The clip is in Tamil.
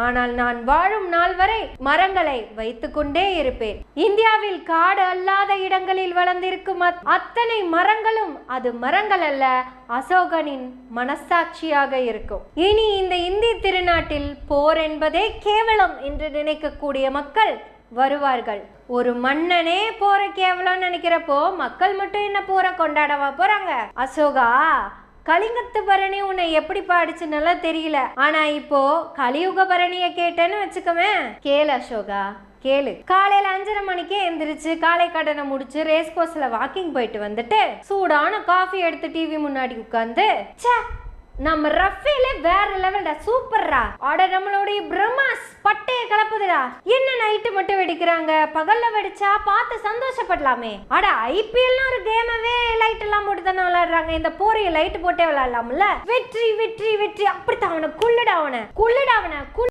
ஆனால் நான் வாழும் நாள் வரை மரங்களை வைத்துக் கொண்டே இருப்பேன். இந்தியாவில் காடு அல்லாத இடங்களில் வளர்ந்திருக்கும் அத்தனை மரங்களும் அது மரங்கள் அல்ல, அசோகனின் மனசாட்சியாக இருக்கும். இனி இந்த இந்திய திருநாட்டில் போர் என்பதே கேவலம் என்று நினைக்கக்கூடிய மக்கள் வருவார்கள். ஒரு மன்னனே போற கேவலம் நினைக்கிறப்போ மக்கள் மட்டும் என்ன போற கொண்டாடவா போறாங்க? அசோகா, கலிங்கத்து பரணி உன்னை எப்படி பாடிச்சுன்னு தெரியல, ஆனா இப்போ கலியுக பரணிய கேட்டேன்னு வச்சுக்கவேன். கேளு அசோகா, கேளு. காலையில 5:30 மணிக்கே எந்திரிச்சு காலை கடனை முடிச்சு ரேஸ் கோர்ஸ்ல வாக்கிங் போயிட்டு வந்துட்டு சூடான காஃபி எடுத்து டிவி முன்னாடி உட்கார்ந்து, நம்ம ரஃபேல வேற லெவல்டா, சூப்பர்ரா, அட நம்மளுடைய பிரம்மாஸ் பட்டைய கலப்புதுடா, என்ன நைட்டு மட்டும் வெடிக்கிறாங்க, பகல்ல வெடிச்சா பார்த்து சந்தோஷப்படலாமே, அட ஐபிஎல்னு ஒரு கேமவே லைட் எல்லாம் போட்டு தானே விளையாடுறாங்க, இந்த போரைய லைட் போட்டே விளையாடலாம்ல, வெற்றி வெற்றி வெற்றி, அப்படித்தான் அவனை குள்ளுடா, அவனை